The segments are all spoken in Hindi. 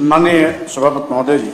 माननीय सभापति महोदय जी,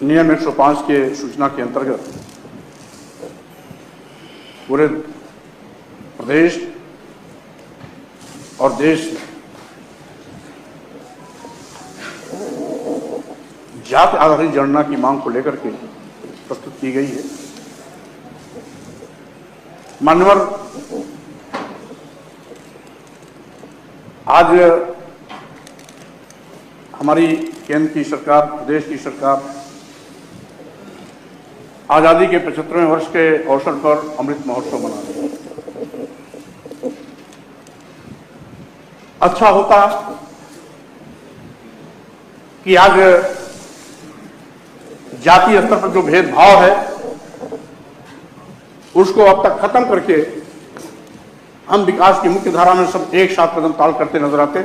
नियम 105 के सूचना के अंतर्गत पूरे प्रदेश और देश में जाति आधारित जनगणना की मांग को लेकर के प्रस्तुत की गई है। मान्यवर, आज हमारी केंद्र की सरकार, प्रदेश की सरकार आजादी के 75वें वर्ष के अवसर पर अमृत महोत्सव मना रही है। अच्छा होता कि आज जातीय स्तर पर जो भेदभाव है उसको अब तक खत्म करके हम विकास की मुख्य धारा में सब एक साथ कदम ताल करते नजर आते।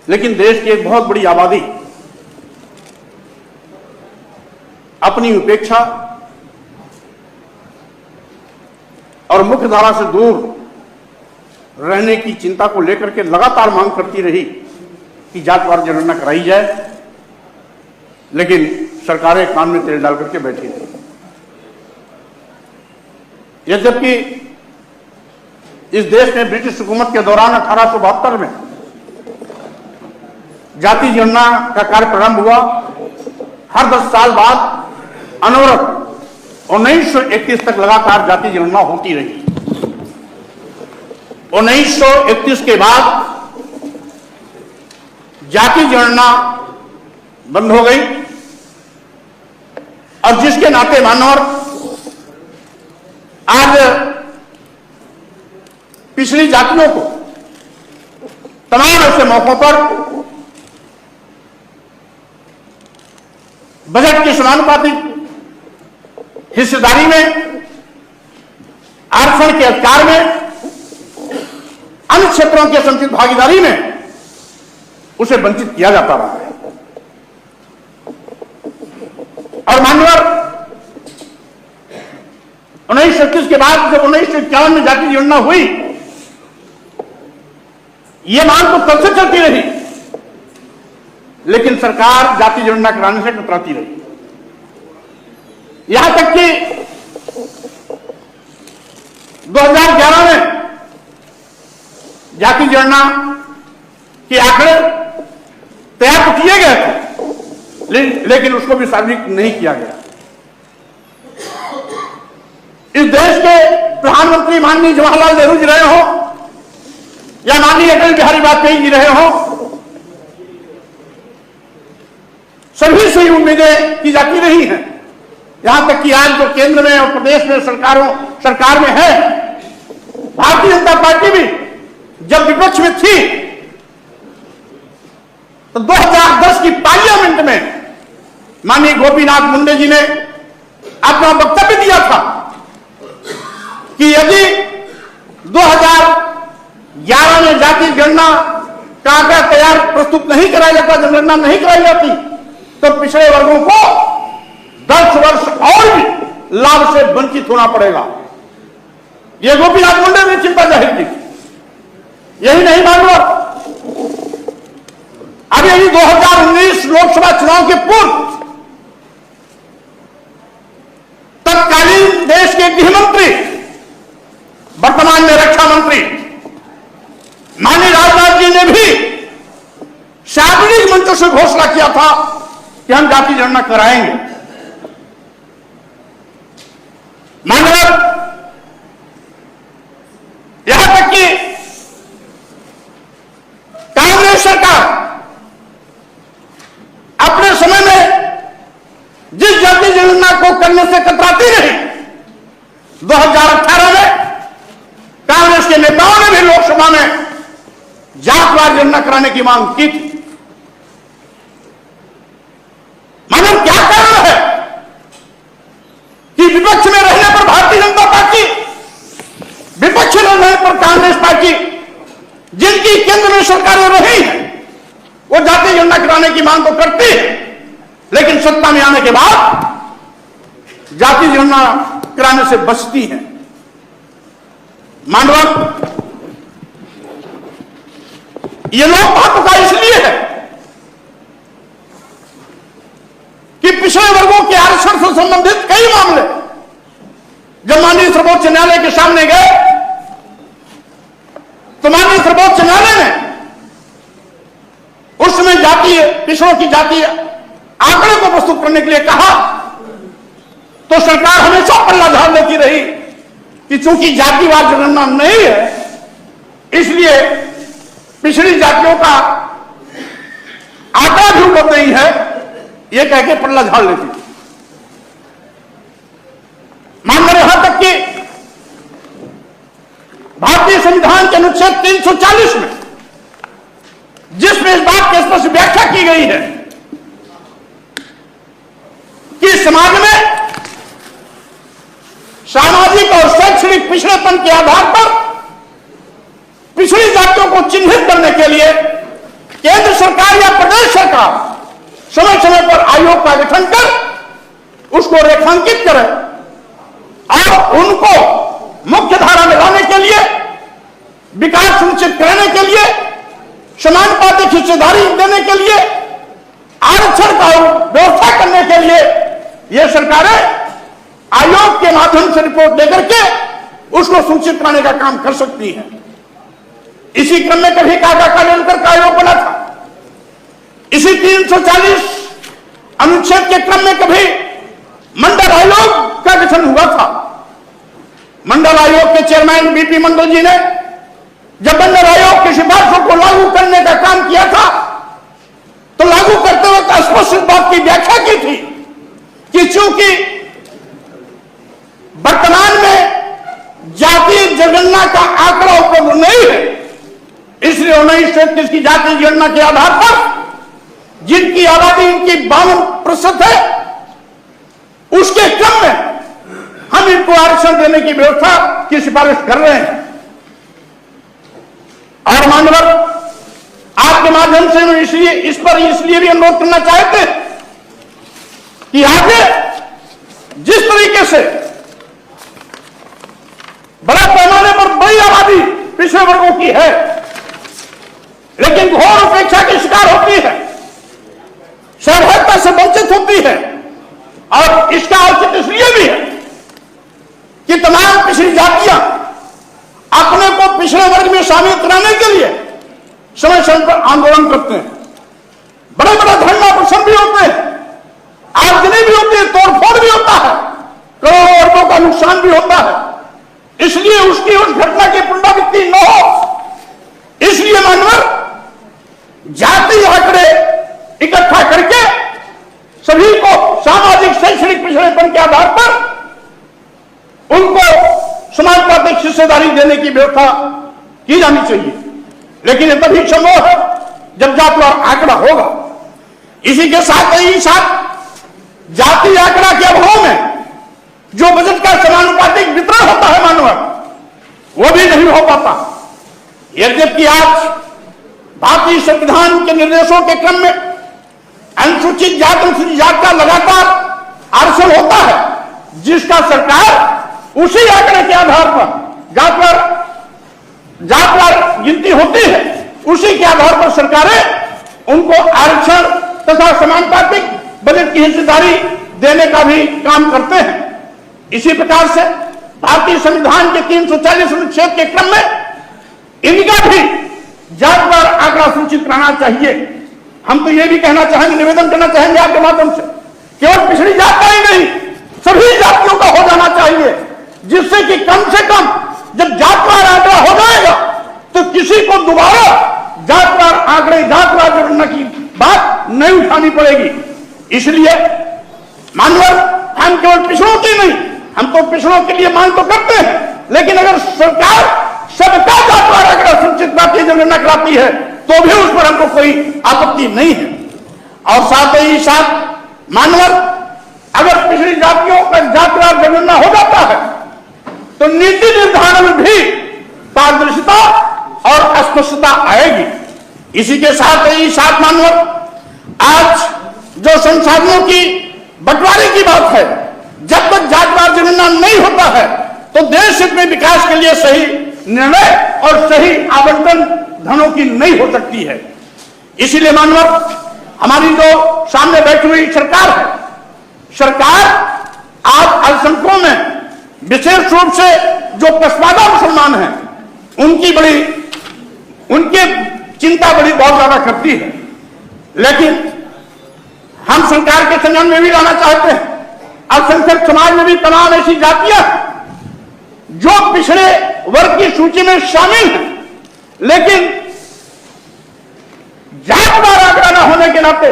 लेकिन देश की एक बहुत बड़ी आबादी अपनी उपेक्षा और मुख्य धारा से दूर रहने की चिंता को लेकर के लगातार मांग करती रही कि जातिवार जनगणना कराई जाए, लेकिन सरकारें कान में तेल डाल करके बैठी रही। यद्यपि इस देश में ब्रिटिश हुकूमत के दौरान 1872 में जाति जनगणना का कार्य प्रारंभ हुआ। हर 10 साल बाद अनवरत 1931 तक लगातार जाति जनगणना होती रही। 1931 के बाद जाति जनगणना बंद हो गई और जिसके नाते मानवर आज पिछड़ी जातियों को तमाम ऐसे मौकों पर बजट की समानुपातिक हिस्सेदारी में, आरक्षण के अधिकार में, अन्य क्षेत्रों के संचित भागीदारी में उसे वंचित किया जाता रहा है। और मान्यवर, 1931 के बाद जब 1951 में जाति जनगणना हुई, यह मांग तो तब से चलती रही, लेकिन सरकार जाति जनगणना कराने से कतराती रही। यहां तक कि 2011 में जाति जनगणना के आंकड़े तैयार तो किए गए थे, लेकिन उसको भी सार्वजनिक नहीं किया गया। इस देश के प्रधानमंत्री माननीय जवाहरलाल नेहरू जी रहे हो या माननीय अटल बिहारी वाजपेयी जी रहे हो, सभी से उम्मीदें की जाती रही हैं। यहां तक कि आज जो केंद्र में और प्रदेश में सरकार में है, भारतीय जनता पार्टी भी जब विपक्ष में थी तो 2010 की पार्लियामेंट में माननीय गोपीनाथ मुंडे जी ने अपना वक्तव्य दिया था कि यदि 2011 में जाति गणना का आंकड़ा तैयार प्रस्तुत नहीं कराया जाता, जनगणना नहीं कराई जाती, तो पिछड़े वर्गों को 10 वर्ष और भी लाभ से वंचित होना पड़ेगा। यह गोपीनाथ मुंडे ने चिंता जाहिर की। यही नहीं मालूम, अब यही 2019 लोकसभा चुनाव के पूर्व तत्कालीन देश के गृह मंत्री, वर्तमान में रक्षा मंत्री माननीय राजनाथ जी ने भी सार्वजनिक मंचों से घोषणा किया था कि हम जाति जनगणना कराएंगे। मानव, यहां तक कि कांग्रेस सरकार अपने समय में जिस जाति जनगणना को करने से कतराती रही, 2018 में कांग्रेस के नेताओं ने भी लोकसभा में जातवार जनगणना कराने की मांग की थी। मानव, क्या कारण है कि विपक्ष में रहने पर भारतीय जनता पार्टी, विपक्ष में रहने पर कांग्रेस पार्टी, जिनकी केंद्र में सरकारें रही हैं, वो जाति जनगणना कराने की मांग तो करती है, लेकिन सत्ता में आने के बाद जाति जनगणना कराने से बचती है। मानव, ये लोकतंत्र का इसलिए है कि पिछड़े वर्गों के आरक्षण से संबंधित कई मामले जब माननीय सर्वोच्च न्यायालय के सामने गए तो माननीय सर्वोच्च न्यायालय ने उस समय जातीय पिछड़ों की जातीय आंकड़े को प्रस्तुत करने के लिए कहा, तो सरकार हमेशा पल्ला झाड़ देती रही कि चूंकि जातिवाद जनगणना नहीं है इसलिए पिछड़ी जातियों का आंकड़ा भी उपलब्ध नहीं है, यह कह के पल्ला झाड़ लेती थी। मानकर यहां तक कि भारतीय संविधान के अनुच्छेद 340 में जिसमें इस बात की स्पष्ट व्याख्या की गई है कि समाज में सामाजिक और शैक्षणिक पिछड़ेपन के आधार पर पिछड़ी जातियों को चिन्हित करने के लिए केंद्र सरकार या प्रदेश सरकार समय समय पर आयोग का गठन कर उसको रेखांकित करे और उनको मुख्य धारा में लाने के लिए, विकास सुनिश्चित करने के लिए, समानुपातिक हिस्सेदारी देने के लिए, आरक्षण का व्यवस्था करने के लिए ये सरकारें आयोग के माध्यम से रिपोर्ट देकर के उसको सूचित कराने का काम कर सकती है। इसी क्रम में कभी काका कालेलकर का आयोग बना था। इसी 340 अनुच्छेद के क्रम में कभी मंडल आयोग का गठन हुआ था। मंडल आयोग के चेयरमैन बीपी मंडल जी ने जब मंडल आयोग की सिफारिशों को लागू करने का काम किया था तो लागू करते वक्त स्पष्ट बात की व्याख्या की थी कि चूंकि वर्तमान में जातीय जनगणना का आंकड़ा उपलब्ध नहीं है इसलिए 1933 की जातीय जनगणना के आधार पर जिनकी आबादी इनकी 52% है उसके क्रम में हम इनको आरक्षण देने की व्यवस्था की सिफारिश कर रहे हैं। और मानवर आपके माध्यम से मैं इसलिए भी अनुरोध करना चाहते कि आगे जिस तरीके से बड़े पैमाने पर बड़ी आबादी पिछड़े वर्गों की है लेकिन घोर उपेक्षा की शिकार होती है, सहभागिता से वंचित होती है और इसका औचित्य इसलिए भी है कि तमाम पिछड़ी जातियां अपने को पिछड़े वर्ग में शामिल कराने के लिए समय समय पर आंदोलन करते हैं, बड़े बड़े धरना प्रदर्शन भी होते हैं, आगजनी भी होती है, तोड़फोड़ भी होता है, करोड़ों अरबों का नुकसान भी होता है। इसलिए उसकी उस घटना की पुनरावृत्ति न हो इसलिए मानवर जातीय आंकड़े इकट्ठा करके सभी को सामाजिक शैक्षणिक पिछड़ेपन के आधार पर उनको समानुपातिक हिस्सेदारी देने की व्यवस्था की जानी चाहिए। लेकिन यह तभी संभव है जब जातिवार आंकड़ा होगा। इसी के साथ ही साथ जातीय आंकड़ा के अभाव में जो बजट का समानुपातिक वितरण होता है मानव वो भी नहीं हो पाता। यद्यपि आज भारतीय संविधान के निर्देशों के क्रम में अनुसूचित जाति अनुसूचित जाति का लगातार आरक्षण होता है जिसका सरकार उसी आंकड़े के आधार पर जातवार गिनती होती है उसी के आधार पर सरकारें उनको आरक्षण तथा समानुपातिक बजट की हिस्सेदारी देने का भी काम करते हैं। इसी प्रकार से भारतीय संविधान के 340 अनुच्छेद के क्रम में इनका भी जातवार आंकड़ा सूचित कराना चाहिए। हम तो यह भी कहना चाहेंगे, निवेदन करना चाहेंगे आपके माध्यम से, केवल पिछड़ी जात का ही नहीं सभी जातियों का हो जाना चाहिए, जिससे कि कम से कम जब जातवार आंकड़ा हो जाएगा तो किसी को दोबारा जातवार आंकड़े जातवार जोड़ने की बात नहीं उठानी पड़ेगी। इसलिए मानवर हम केवल पिछड़ों की नहीं, हम तो पिछड़ों के लिए मांग तो करते हैं, लेकिन अगर सरकार सबका जातवार आंकड़ा सूचित जातीय जनगणना कराती है तो भी उस पर हमको कोई आपत्ति नहीं है। और साथ ही साथ मानवर अगर पिछड़ी जातियों का जातवार जनगणना हो जाता है तो नीति निर्धारण में भी पारदर्शिता और स्पष्टता आएगी। इसी के साथ ही साथ मानवर आज जो संसाधनों की बंटवारे की बात है, जब तक जातवार जनगणना नहीं होता है तो देश हित में विकास के लिए सही निर्णय और सही आवंटन धनों की नहीं हो सकती है। इसीलिए मानव हमारी जो सामने बैठी हुई सरकार है, सरकार आज अल्पसंख्यकों में विशेष रूप से जो पसमानदा मुसलमान हैं उनकी चिंता बड़ी बहुत ज्यादा करती है। लेकिन हम सरकार के संज्ञान में भी लाना चाहते हैं, अल्पसंख्यक समाज में भी तमाम ऐसी जातियां जो पिछड़े वर्ग की सूची में शामिल हैं, लेकिन जातवार आंकड़ा न होने के नाते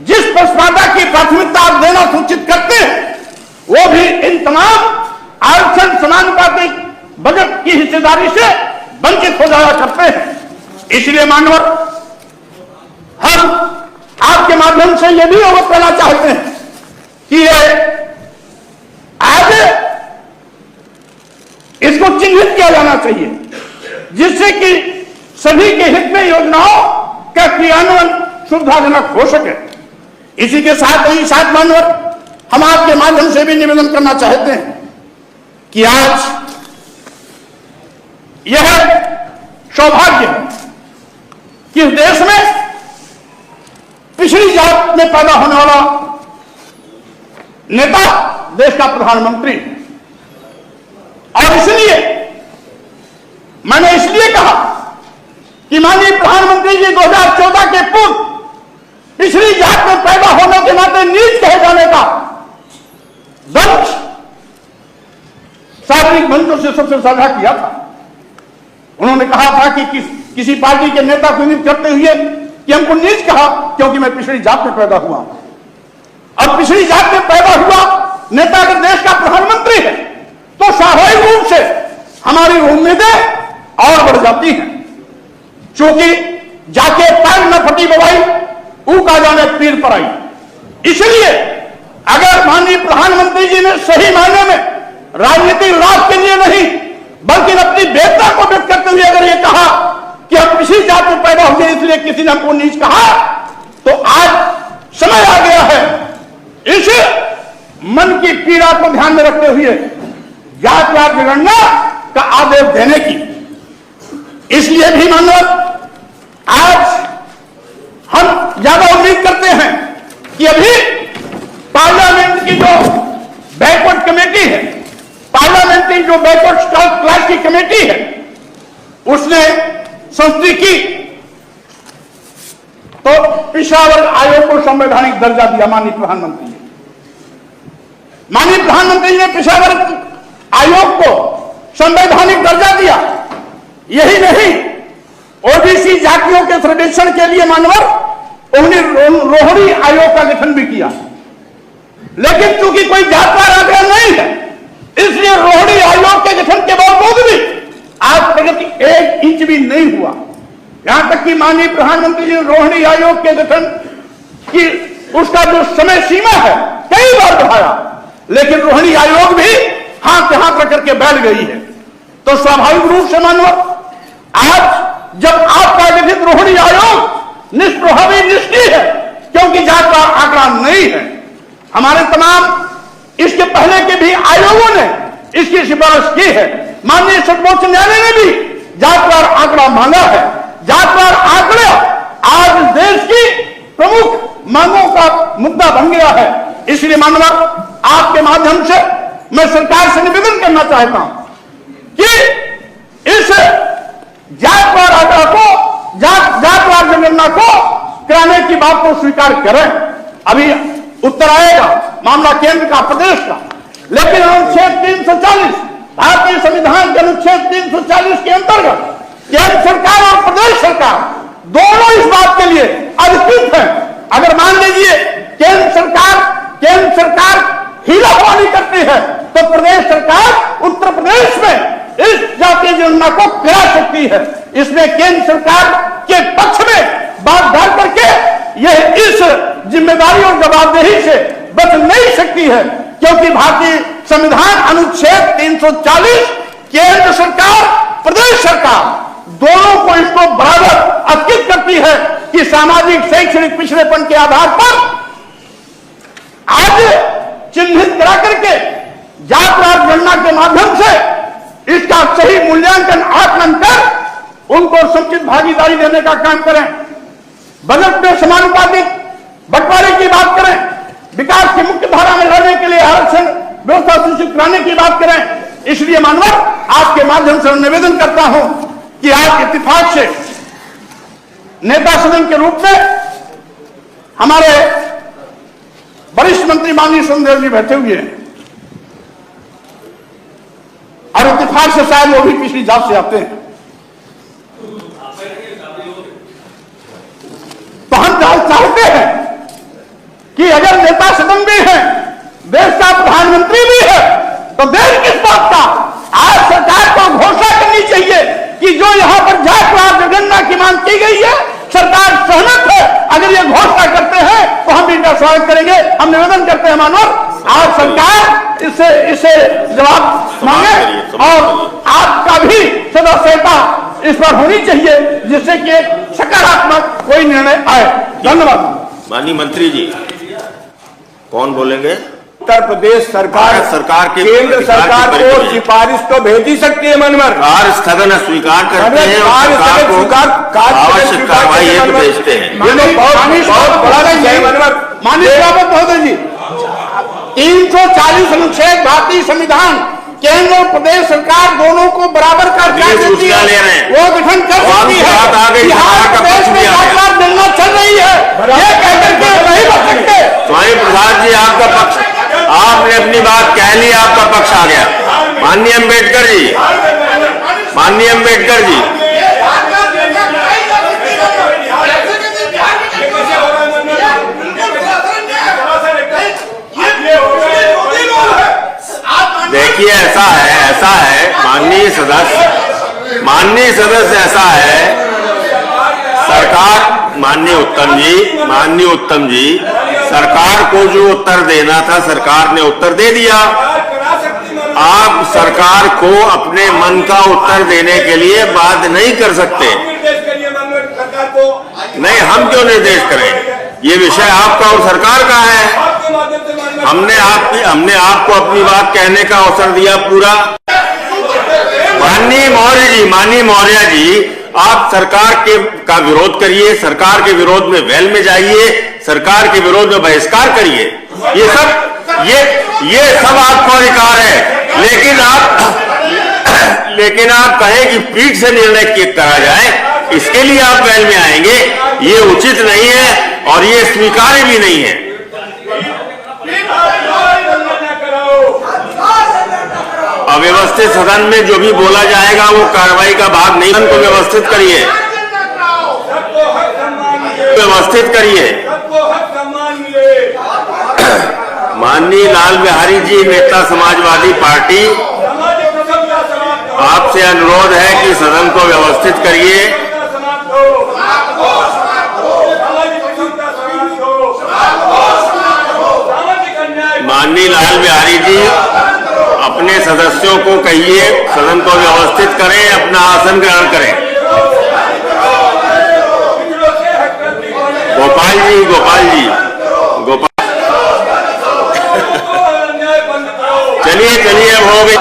जिस पसमानदा की प्राथमिकता आप देना सूचित करते हैं, वो भी इन तमाम आरक्षण समानुपातिक बजट की हिस्सेदारी से वंचित हो जाया करते हैं। इसलिए मानवर हम आपके माध्यम से यह भी अवगत करना चाहते हैं कि ये आज इसको चिन्हित किया जाना चाहिए, जिससे कि सभी के हित में योजनाओं का क्रियान्वयन सुविधाजनक हो सके। इसी के साथ ही साथ मानवर हम आपके माध्यम से भी निवेदन करना चाहते हैं कि आज यह सौभाग्य है कि इस देश में पिछड़ी जात में पैदा होने वाला नेता देश का प्रधानमंत्री, और इसलिए मैंने कहा कि माननीय प्रधानमंत्री जी 2014 के पूर्व पिछड़ी जात में पैदा होने के नाते नीच कहे जाने का दंश सार्वजनिक मंचों से सबसे साझा किया था। उन्होंने कहा था कि किसी पार्टी के नेता को नीच करते हुए कि हमको नीच कहा क्योंकि मैं पिछड़ी जात में पैदा हुआ। अब पिछड़ी जात में पैदा हुआ नेता अगर देश का प्रधानमंत्री है तो स्वाभाविक रूप से हमारी उम्मीदें और बढ़ जाती हैं, क्योंकि जाके पैर न फटी बवाई ऊ का जाने पीर पर आई। इसलिए अगर माननीय प्रधानमंत्री जी ने सही मायने में राजनीतिक लाभ के लिए नहीं बल्कि अपनी बेहतर को व्यक्त करते हुए अगर ये कहा कि हम पिछड़ी जात में पैदा हुए इसलिए किसी ने हमको नीच कहा, तो आज समय आ गया है इस मन की पीड़ा को ध्यान में रखते हुए जातवार जनगणना का आदेश देने की। इसलिए भी मानव आज हम ज्यादा उम्मीद करते हैं कि अभी पार्लियामेंट की जो बैकवर्ड कमेटी है, पार्लियामेंट्री जो बैकवर्ड क्लास की कमेटी है, उसने संस्तुति की तो पिछड़ा वर्ग आयोग को संवैधानिक दर्जा दिया। माननीय प्रधानमंत्री ने पिछड़ा वर्ग आयोग को संवैधानिक दर्जा दिया। यही नहीं, ओबीसी जातियों के सर्वेक्षण के लिए मानवर उन्होंने रोहिणी आयोग का गठन भी किया, लेकिन चूंकि कोई जातवार आंकड़ा नहीं है इसलिए रोहिणी आयोग के गठन के बावजूद भी आज प्रगति 1 इंच भी नहीं हुआ। यहां तक कि माननीय प्रधानमंत्री जी ने रोहिणी आयोग के गठन की उसका जो समय सीमा है कई बार बढ़ाया, लेकिन रोहिणी आयोग भी हाथ हाथ रख करके बैठ गई है। तो स्वाभाविक रूप से मानव आज जब आपका गठित रोहिणी आयोग निष्प्रभावी निष्क्रिय है क्योंकि जात का आंकड़ा नहीं है, हमारे तमाम इसके पहले के भी आयोगों ने इसकी सिफारिश की है। माननीय सर्वोच्च न्यायालय ने भी जातवार आंकड़ा मांगा है। जातवार आंकड़ा आज देश की प्रमुख मांगों का मुद्दा बन गया है। इसलिए मानव आपके माध्यम से मैं सरकार से निवेदन करना चाहता हूं कि इस जातवार आंकड़ा को जातवार जनगणना को कराने की बात को स्वीकार करें। अभी उत्तर आएगा मामला केंद्र का, प्रदेश का, लेकिन अनुच्छेद 340 भारतीय संविधान के अनुच्छेद 340 के अंतर्गत केंद्र सरकार और प्रदेश सरकार दोनों इस बात के लिए अधिकृत हैं। अगर मान लीजिए केंद्र सरकार हीरा हवाली करती है तो प्रदेश सरकार उत्तर प्रदेश में इस जातीय जनगणना को करा सकती है। इसमें केंद्र सरकार के पक्ष में बात डाल करके यह इस जिम्मेदारी और जवाबदेही से बच नहीं सकती है, क्योंकि भारतीय संविधान अनुच्छेद 340 केंद्र सरकार प्रदेश सरकार दोनों को इसको बराबर अधिकृत करती है कि सामाजिक शैक्षणिक पिछड़ेपन के आधार पर आज चिन्हित करा करके जातवार गणना के माध्यम से इसका सही मूल्यांकन आकलन कर उनको समुचित भागीदारी देने का काम करें, बजट में समानुपातिक बंटवारे की बात करें, विकास की मुख्य धारा में लड़ने के लिए आरक्षण व्यवस्था सुनिश्चित कराने की बात करें। इसलिए मानवर आपके माध्यम से निवेदन करता हूं कि आप इत्तेफाक से नेता सदन के रूप में हमारे वरिष्ठ मंत्री माननीय सुंदर जी बैठे हुए हैं और इत्तेफाक से शायद वो भी पिछली जांच से आते हैं, तो हम चाहते हैं कि अगर नेता सदन भी है, देश का प्रधानमंत्री भी है, तो देश किस बात का, आज सरकार को घोषणा करनी चाहिए कि जो यहां पर जातिवार जनगणना की मांग की गई है, सरकार सहमत है। अगर ये घोषणा करते हैं तो हम इनका स्वागत करेंगे। हम निवेदन करते हैं मानव, आज सरकार इसे जवाब मांगे और आपका भी सदस्यता इस पर होनी चाहिए, जिससे कि एक सकारात्मक कोई निर्णय आए। धन्यवाद। माननीय मंत्री जी, कौन बोलेंगे? उत्तर प्रदेश सरकार के केंद्र सरकार को सिफारिश तो भेज ही सकती है मनवर। कार्य स्थगन स्वीकार करते हैं और सरकार को आवश्यक कार्रवाई हेतु भेजते हैं। बहुत बड़ा मनवर। माननीय सभापति महोदय जी, 340 अनुच्छेद भारतीय संविधान केंद्र और प्रदेश सरकार दोनों को बराबर का अधिकार देती है, वो गठन कर सकती है। बिहार प्रदेश में सरकार निर्णय चल रही है, ये कहकर के नहीं बच सकते। स्वामी प्रसाद जी, आपका पक्ष, आपने अपनी बात कह ली, आपका पक्ष आ गया। माननीय अम्बेडकर जी, माननीय अम्बेडकर जी, देखिए ऐसा है माननीय सदस्य ऐसा है, सरकार, माननीय उत्तम जी, सरकार को जो उत्तर देना था सरकार ने उत्तर दे दिया। आप सरकार को अपने मन का उत्तर देने के लिए बाध्य नहीं कर सकते। नहीं, हम क्यों निर्देश करें? ये विषय आपका और सरकार का है। हमने आपको अपनी बात कहने का अवसर दिया पूरा। माननीय मौर्य जी, आप सरकार का विरोध करिए, सरकार के विरोध में वेल में जाइए, सरकार के विरोध में बहिष्कार करिए, ये सब आपको अधिकार है। लेकिन आप कहें कि पीठ से निर्णय करा जाए, इसके लिए आप वेल में आएंगे, ये उचित नहीं है और ये स्वीकार्य भी नहीं है। अव्यवस्थित सदन में जो भी बोला जाएगा वो कार्रवाई का भाग नहीं। सदन को व्यवस्थित करिए, माननीय लाल बिहारी जी, नेता समाजवादी पार्टी, आपसे अनुरोध है कि सदन को व्यवस्थित करिए। माननीय लाल बिहारी जी, अपने सदस्यों को कहिए सदन को व्यवस्थित करें, अपना आसन ग्रहण करें। गोपाल जी, चलिए अब हो गई।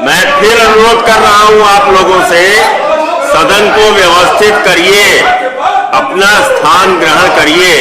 मैं फिर अनुरोध कर रहा हूं आप लोगों से, सदन को व्यवस्थित करिए, अपना स्थान ग्रहण करिए।